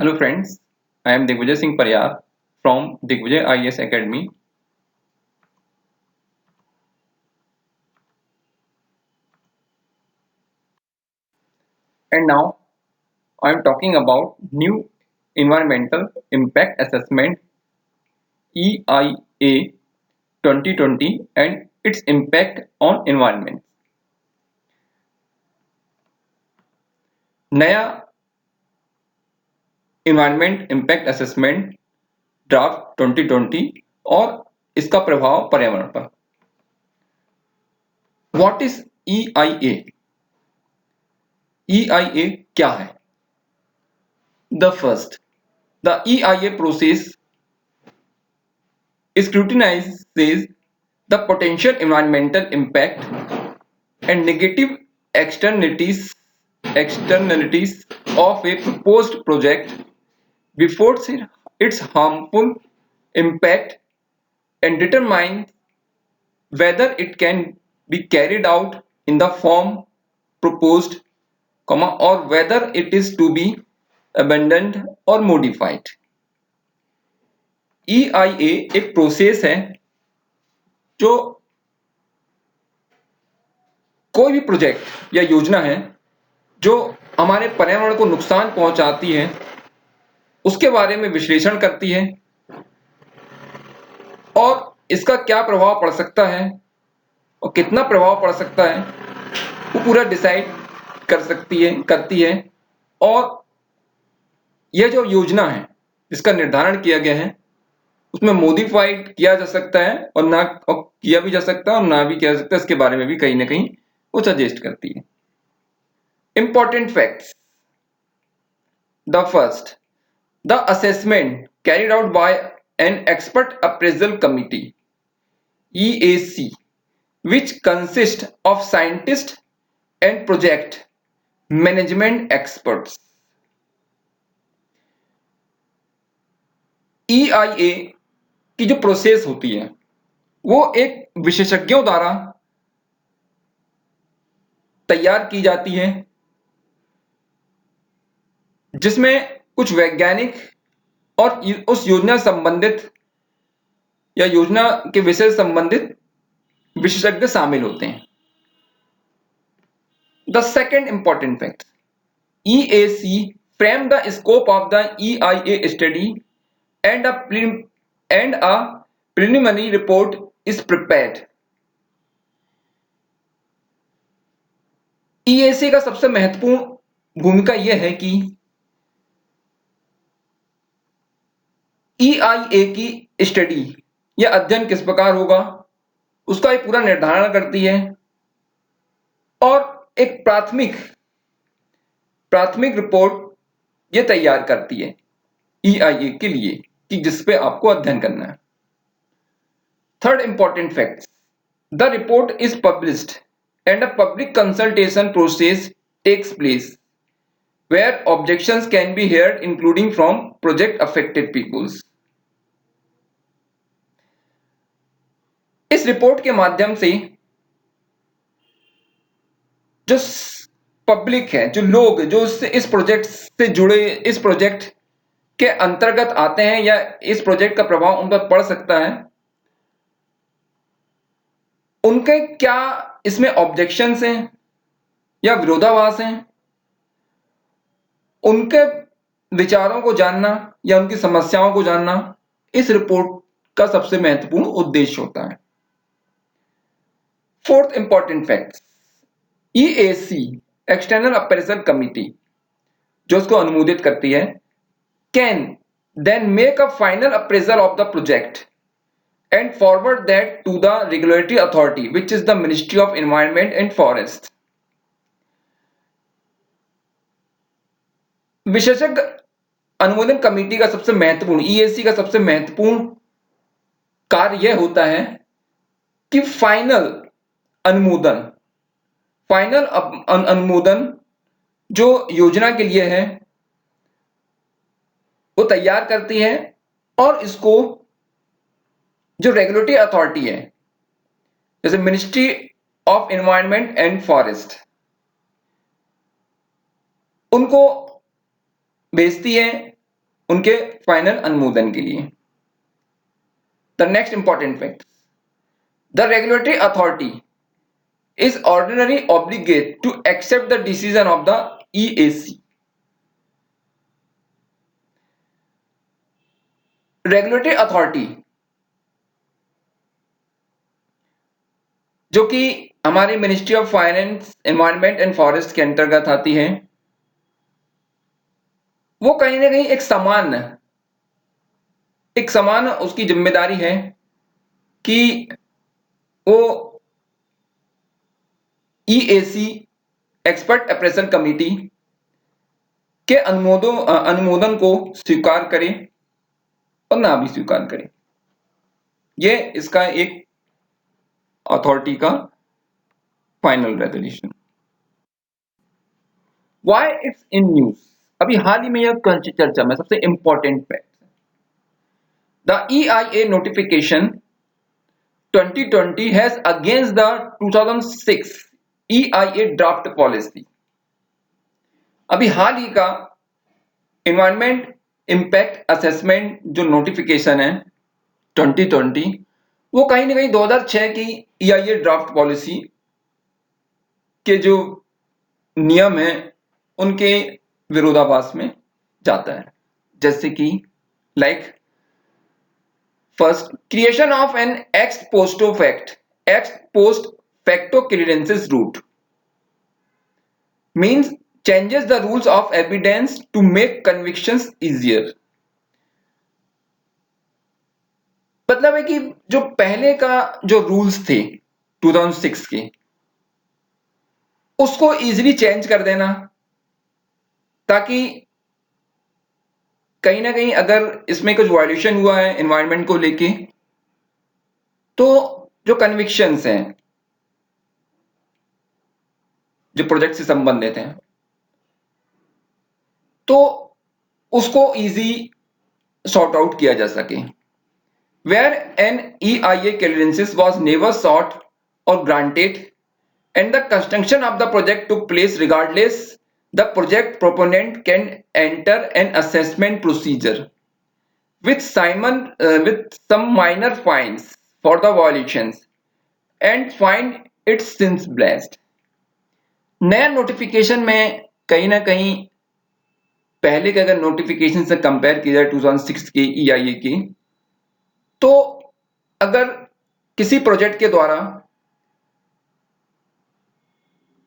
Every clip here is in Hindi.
Hello friends, I am Digvijay Singh Pariyar from Digvijay IAS Academy. And now I am talking about new environmental impact assessment EIA 2020 and its impact on environment. नया इन्वायरमेंट इम्पैक्ट असेसमेंट ड्राफ्ट 2020 और इसका प्रभाव पर्यावरण पर. What is EIA? EIA क्या है? The first, the EIA process scrutinizes the potential environmental impact and negative externalities of a proposed project before its harmful impact and determines whether it can be carried out in the form proposed, or whether it is to be abandoned or modified. EIA एक प्रोसेस है जो कोई भी प्रोजेक्ट या योजना है जो हमारे पर्यावरण को नुकसान पहुंचाती है उसके बारे में विश्लेषण करती है और इसका क्या प्रभाव पड़ सकता है और कितना प्रभाव पड़ सकता है वो पूरा डिसाइड करती है और यह जो योजना है जिसका निर्धारण किया गया है उसमें मॉडिफाइड किया जा सकता है और किया भी जा सकता है और ना भी किया जा सकता है. इसके बारे में भी कहीं ना कहीं वो सजेस्ट करती है. Important facts. The first, the assessment carried out by an expert appraisal committee EAC which consists of scientists and project management experts. EIA की जो प्रोसेस होती है वो एक विशेषज्ञों द्वारा तैयार की जाती है जिसमें कुछ वैज्ञानिक और उस योजना संबंधित या योजना के विषय संबंधित विशेषज्ञ शामिल होते हैं. The second important fact, EAC framed the scope of the EIA study and a preliminary report is prepared. EAC का सबसे महत्वपूर्ण भूमिका यह है कि EIA की स्टडी या अध्ययन किस प्रकार होगा उसका एक पूरा निर्धारण करती है और एक प्राथमिक रिपोर्ट ये तैयार करती है EIA के लिए कि जिस पे आपको अध्ययन करना है. Third important fact, the report is published and a public consultation process takes place where objections can be heard including from project affected peoples. इस रिपोर्ट के माध्यम से जो पब्लिक है, जो लोग जो इस प्रोजेक्ट से जुड़े, इस प्रोजेक्ट के अंतर्गत आते हैं या इस प्रोजेक्ट का प्रभाव उन पर पड़ सकता है, उनके क्या इसमें ऑब्जेक्शंस हैं या विरोधाभास हैं, उनके विचारों को जानना या उनकी समस्याओं को जानना इस रिपोर्ट का सबसे महत्वपूर्ण उद्देश्य होता है. Fourth important fact, EAC external appraisal committee जो उसको अनुमोदित करती है can then make a final appraisal of the project and forward that to the regulatory authority which is the Ministry of Environment and Forest. विशेषज्ञ अनुमोदन कमेटी का सबसे महत्वपूर्ण EAC का सबसे महत्वपूर्ण कार्य यह होता है कि फाइनल अनुमोदन जो योजना के लिए है वो तैयार करती है और इसको जो रेगुलेटरी अथॉरिटी है जैसे ministry of environment and forest उनको भेजती है उनके फाइनल अनुमोदन के लिए। The next important fact, the regulatory authority is ordinarily obligated to accept the decision of the EAC. Regulatory authority जो कि हमारी ministry of finance, environment and forest के अंतर्गत आती है, वो कहीं ना कहीं एक समान उसकी जिम्मेदारी है कि वो EAC एक्सपर्ट अप्रेजल कमेटी के अनुमोदन को स्वीकार करे और ना भी स्वीकार करे। ये इसका एक अथॉरिटी का final resolution. Why it's in news, अभी हाल ही में यह चर्चा में सबसे important fact, the EIA notification 2020 has against the 2006 EIA draft policy. अभी हाल ही का एनवायरमेंट इंपैक्ट असेसमेंट जो नोटिफिकेशन है 2020, वो कहीं ना कहीं 2006 की EIA ड्राफ्ट पॉलिसी के जो नियम है उनके विरोधाभास में जाता है। जैसे कि first, creation of an ex post facto clearances route means changes the rules of evidence to make convictions easier। मतलब है कि जो पहले का जो रूल्स थे 2006 के, उसको इजीली चेंज कर देना, ताकि कहीं ना कहीं अगर इसमें कुछ वायलेशन हुआ है एनवायरनमेंट को लेके, तो जो कन्विक्शंस हैं जो प्रोजेक्ट से संबंधित हैं, तो उसको इजी सॉर्ट आउट किया जा सके। Where an EIA clearance was never sought or granted and the construction of the project took place regardless, the project proponent can enter an assessment procedure with some minor fines for the violations and find it since blessed। नया नोटिफिकेशन में कहीं ना कहीं पहले के अगर नोटिफिकेशन से कंपेयर किया जाए 2006 के EIA की, तो अगर किसी प्रोजेक्ट के द्वारा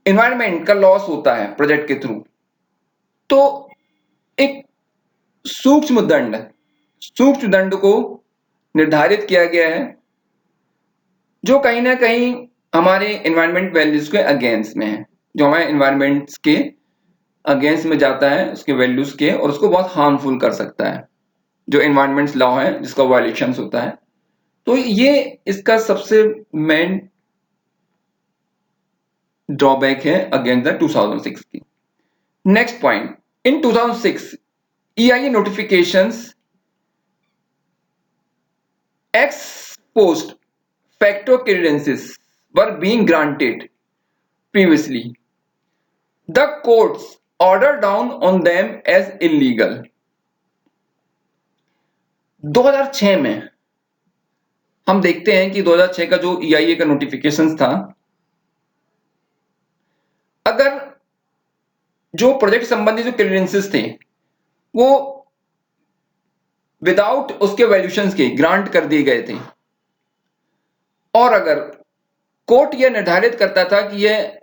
एनवायरनमेंट का लॉस होता है प्रोजेक्ट के थ्रू, तो एक सूक्ष्म दंड को निर्धारित किया गया है, जो कहीं ना कहीं हमारे एनवायरनमेंट वैल्यूज के अगेंस्ट में है, जो हमारे एनवायरनमेंट के अगेंस्ट में जाता है उसके वैल्यूज के, और उसको बहुत हार्मफुल कर सकता है, जो एनवायरनमेंट लॉ है जिसका वायलेशंस होता है। तो ये इसका सबसे मेन ड्रॉबैक है अगेंस्ट द 2006 की। Next point, in 2006 EIA notifications ex post facto clearances were being granted previously, the courts ordered down on them as illegal। 2006 में हम देखते हैं कि 2006 का जो EIA का नोटिफिकेशन था, अगर जो प्रोजेक्ट संबंधी जो क्लियरेंसेस थे वो विदाउट उसके वैल्यूशंस के ग्रांट कर दिए गए थे, और अगर कोर्ट यह निर्धारित करता था कि यह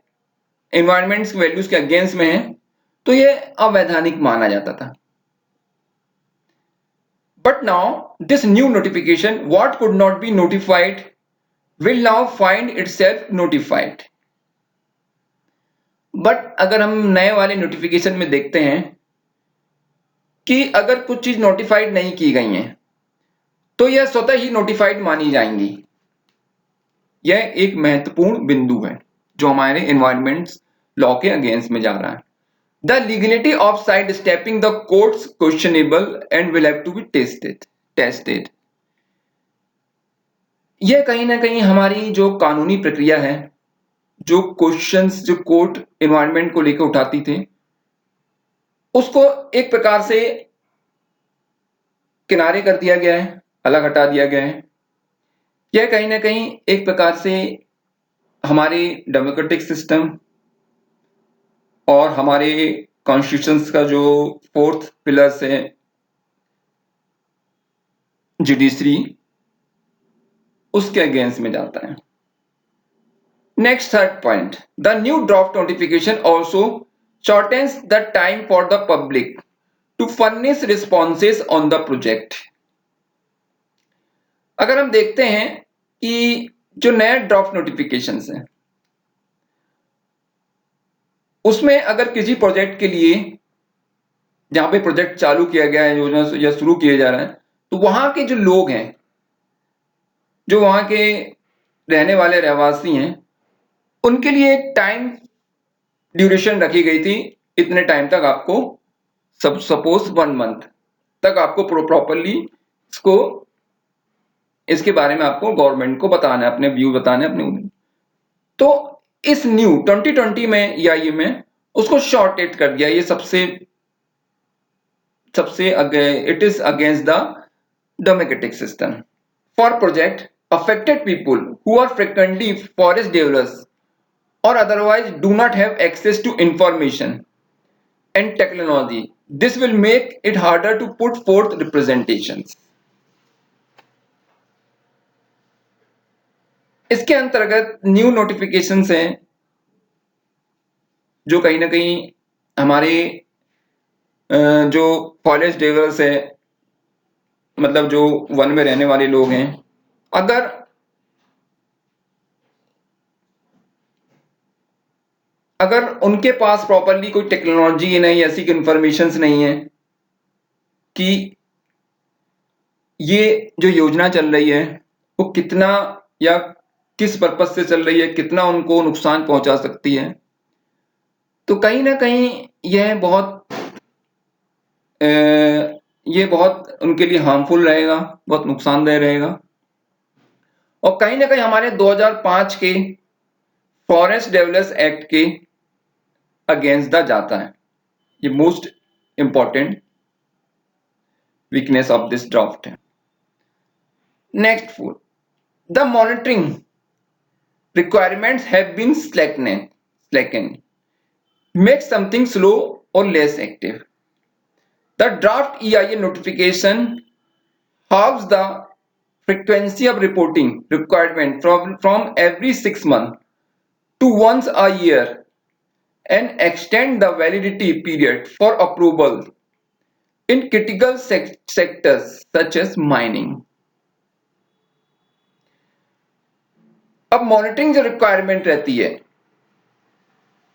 एनवायरनमेंट वैल्यूज के अगेंस्ट में है, तो यह अवैधानिक माना जाता था। But now this new notification, what could not be notified will now find itself notified। But अगर हम नए वाले नोटिफिकेशन में देखते हैं कि अगर कुछ चीज नोटिफाइड नहीं की गई हैं, तो यह स्वतः ही नोटिफाइड मानी जाएंगी। यह एक महत्वपूर्ण बिंदु है जो हमारे एनवायरनमेंट लॉ के अगेंस्ट में जा रहा है। The legality of sidestepping the courts questionable and will have to be tested। यह कहीं ना कहीं हमारी जो कानूनी प्रक्रिया है, जो क्वेश्चंस जो कोर्ट एनवायरनमेंट को लेकर उठाती थे, उसको एक प्रकार से किनारे कर दिया गया है, अलग हटा दिया गया है। यह कहीं ना कहीं एक प्रकार से हमारे डेमोक्रेटिक सिस्टम और हमारे कॉन्स्टिट्यूशंस का जो फोर्थ पिलर्स है, जुडिशरी, उसके अगेंस्ट में जाता है। Next third point, the new draft notification also shortens the time for the public to furnish responses on the project. अगर हम देखते हैं कि जो नया ड्राफ्ट नोटिफिकेशंस है उसमें अगर किसी प्रोजेक्ट के लिए जहां पे प्रोजेक्ट चालू किया गया है, योजना या शुरू किया जा रहा है, तो वहां के जो लोग हैं, जो वहां के रहने वाले रहवासी हैं, उनके लिए एक टाइम ड्यूरेशन रखी गई थी। इतने टाइम तक आपको, सपोज 1 मंथ तक आपको प्रॉपरली इसको, इसके बारे में आपको गवर्नमेंट को बताना है, अपने व्यू बताने अपने। तो इस न्यू 2020 में या ये में उसको शॉर्टेड कर दिया। ये सबसे it is against the democratic system. For project affected people who are frequently forest dwellers or otherwise do not have access to information and technology, this will make it harder to put forth representations. इसके अंतर्गत न्यू नोटिफिकेशंस हैं जो कहीं ना कहीं हमारे जो फॉरेस्ट डेवलपर्स है, मतलब जो वन में रहने वाले लोग हैं, अगर उनके पास प्रॉपरली कोई टेक्नोलॉजी नहीं, ऐसी इंफॉर्मेशन नहीं है कि ये जो योजना चल रही है वो कितना या किस पर्पस से चल रही है, कितना उनको नुकसान पहुंचा सकती है, तो कहीं ना कहीं यह बहुत उनके लिए हार्मफुल रहेगा, बहुत नुकसानदेह रहेगा। और कहीं ना कहीं हमारे 2005 के फॉरेस्ट डेवलपर्स एक्ट के अगेंस्ट द जाता है। ये most important weakness of this draft है। Next 4, the monitoring requirements have been slackened, make something slow or less active. The draft EIA notification halves the frequency of reporting requirement from every 6 months to once a year and extend the validity period for approval in critical sectors such as mining. अब मॉनिटरिंग जो रिक्वायरमेंट रहती है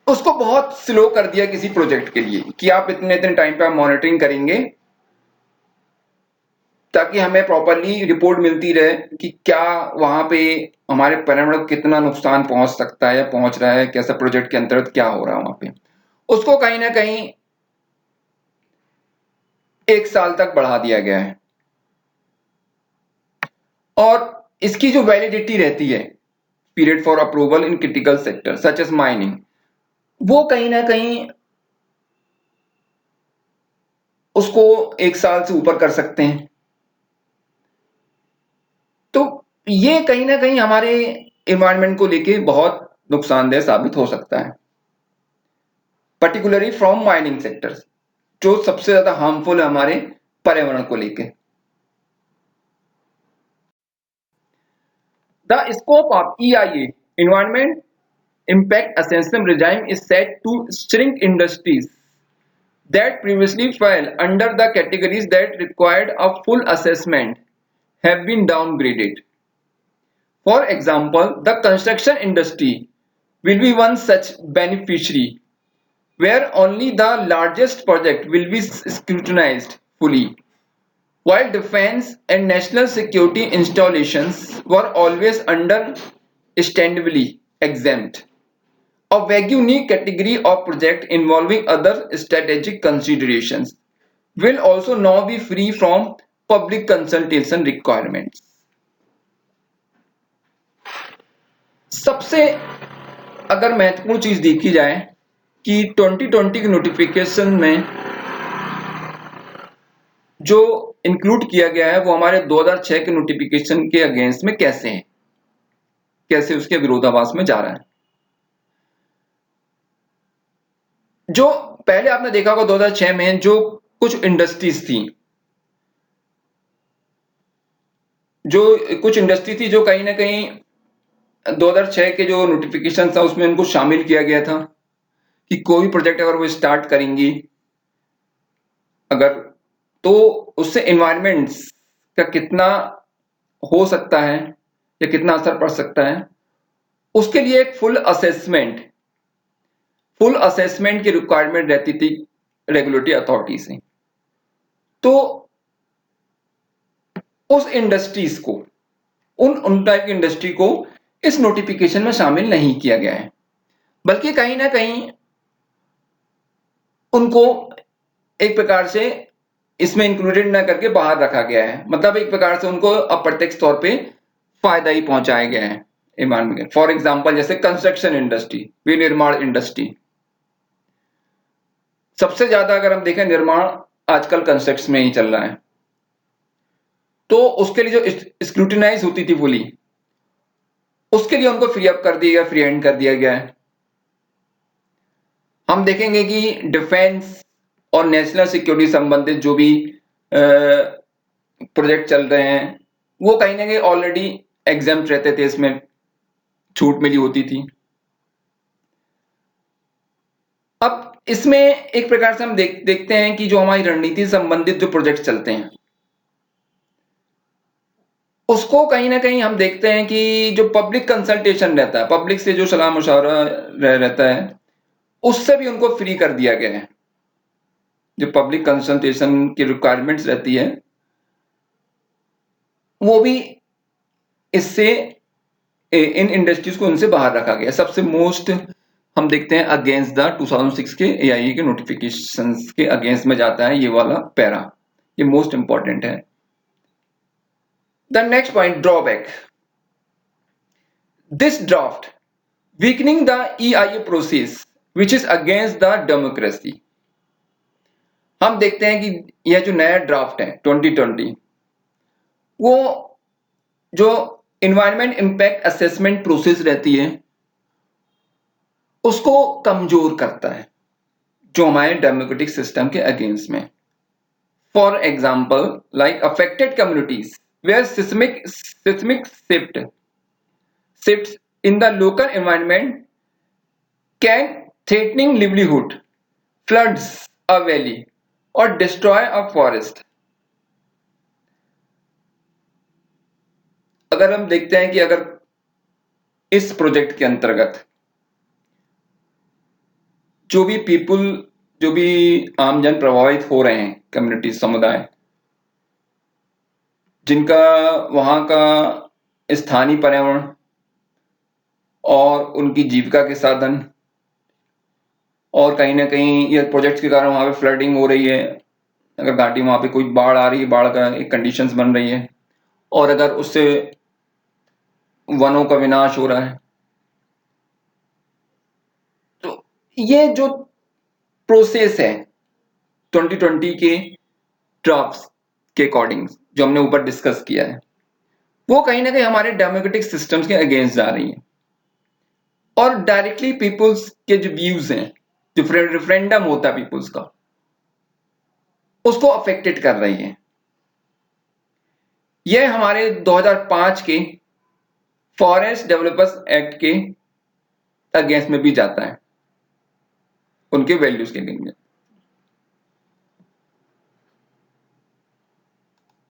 उसको बहुत स्लो कर दिया किसी प्रोजेक्ट के लिए कि आप इतने इतने टाइम पे आप मॉनिटरिंग करेंगे ताकि हमें प्रॉपरली रिपोर्ट मिलती रहे कि क्या वहां पे हमारे पर्यावरण को कितना नुकसान पहुंच सकता है या पहुंच रहा है, कैसा प्रोजेक्ट के अंतर्गत क्या हो रहा है वहां पे। उसको कहीं ना कहीं 1 साल तक बढ़ा दिया गया है। और इसकी जो वैलिडिटी रहती है, period for approval in critical sector such as mining, वो कहीं ना कहीं उसको 1 साल से ऊपर कर सकते हैं। तो ये कहीं ना कहीं हमारे एनवायरनमेंट को लेके बहुत नुकसानदेह साबित हो सकता है, पर्टिकुलरली फ्रॉम माइनिंग सेक्टर्स, जो सबसे ज्यादा हार्मफुल है हमारे पर्यावरण को लेके। The scope of EIA environment impact assessment regime is set to shrink industries that previously fell under the categories that required a full assessment have been downgraded. For example, the construction industry will be one such beneficiary where only the largest project will be scrutinized fully, while defense and national security installations were always understandably exempt. A vague unique category of project involving other strategic considerations will also now be free from public consultation requirements. सबसे अगर महत्वपूर्ण चीज देखी जाए कि 2020 के नोटिफिकेशन में जो इंक्लूड किया गया है वो हमारे 2006 के नोटिफिकेशन के अगेंस्ट में कैसे है, कैसे उसके विरोधाभास में जा रहा है। जो पहले आपने देखा होगा 2006 में जो कुछ इंडस्ट्रीज थी, जो कहीं ना कहीं 2006 के जो नोटिफिकेशन था उसमें उनको शामिल किया गया था कि कोई प्रोजेक्ट अगर वो स्टार्ट करेंगी अगर, तो उससे एनवायरमेंट्स का कितना हो सकता है या कितना असर पड़ सकता है, उसके लिए एक फुल असेसमेंट की रिक्वायरमेंट रहती थी रेगुलेटरी अथॉरिटी से। तो उस इंडस्ट्रीज को, उन टाइप की इंडस्ट्री को इस नोटिफिकेशन में शामिल नहीं किया गया है, बल्कि कहीं ना कहीं उनको एक प्रकार से इसमें इंक्लूडेड ना करके बाहर रखा गया है। मतलब एक प्रकार से उनको अप्रत्यक्ष तौर पे फायदा ही पहुंचाया गया है एनवायरमेंट। फॉर एग्जांपल जैसे कंस्ट्रक्शन इंडस्ट्री, विनिर्माण इंडस्ट्री, सबसे ज्यादा अगर हम देखें निर्माण आजकल कंस्ट्रक्शन में ही चल रहा है, तो उसके लिए जो स्क्रूटिनाइज होती थी फुली, उसके लिए उनको फ्री अप कर दिया गया, फ्री हैंड कर दिया गया है। हम देखेंगे कि डिफेंस और नेशनल सिक्योरिटी संबंधित जो भी प्रोजेक्ट चल रहे हैं वो कहीं ना कहीं ऑलरेडी एग्जाम्प्ट रहते थे, इसमें छूट मिली होती थी। अब इसमें एक प्रकार से हम देखते हैं कि जो हमारी रणनीति संबंधित जो प्रोजेक्ट चलते हैं उसको कहीं ना कहीं हम देखते हैं कि जो पब्लिक कंसल्टेशन रहता है, पब्लिक से जो सलाह मशवरा रहता है, उससे भी उनको फ्री कर दिया गया है। जो पब्लिक कंसल्टेशन की रिक्वायरमेंट्स रहती है वो भी इससे इन इंडस्ट्रीज को उनसे बाहर रखा गया। सबसे मोस्ट हम देखते हैं अगेंस्ट द 2006 के AIA के नोटिफिकेशंस के अगेंस्ट में जाता है ये वाला पैरा, ये मोस्ट इंपॉर्टेंट है। The next point, drawback. This draft weakening the EIA process which is against the democracy. हम देखते हैं कि यह जो नया ड्राफ्ट है 2020, वो जो इन्वायरमेंट इंपैक्ट असेसमेंट प्रोसेस रहती है उसको कमजोर करता है जो हमारे डेमोक्रेटिक सिस्टम के अगेंस्ट में। For example like affected communities where seismic shifts in the local environment can threatening livelihood, floods a valley or destroy a forest। अगर हम देखते हैं कि अगर इस प्रोजेक्ट के अंतर्गत जो भी आमजन प्रभावित हो रहे हैं, कम्युनिटी समुदाय जिनका वहां का स्थानीय पर्यावरण और उनकी जीविका के साधन, और कहीं ना कहीं ये प्रोजेक्ट्स के कारण वहां पे फ्लडिंग हो रही है, अगर घाटी वहां पे कोई बाढ़ आ रही है, बाढ़ का एक कंडीशंस बन रही है, और अगर उससे वनों का विनाश हो रहा है, तो ये जो प्रोसेस है 2020 के ड्राफ्ट के अकॉर्डिंग जो हमने ऊपर डिस्कस किया है, वो कहीं ना कहीं हमारे डेमोक्रेटिक सिस्टम्स के अगेंस्ट जा रही है और डायरेक्टली पीपुल्स के जो व्यूज हैं, जो रेफरेंडम होता है पीपुल्स का, उसको अफेक्टेड कर रही है। यह हमारे 2005 के फॉरेस्ट डेवलपर्स एक्ट के अगेंस्ट में भी जाता है, उनके वैल्यूज के अगेंस्ट में।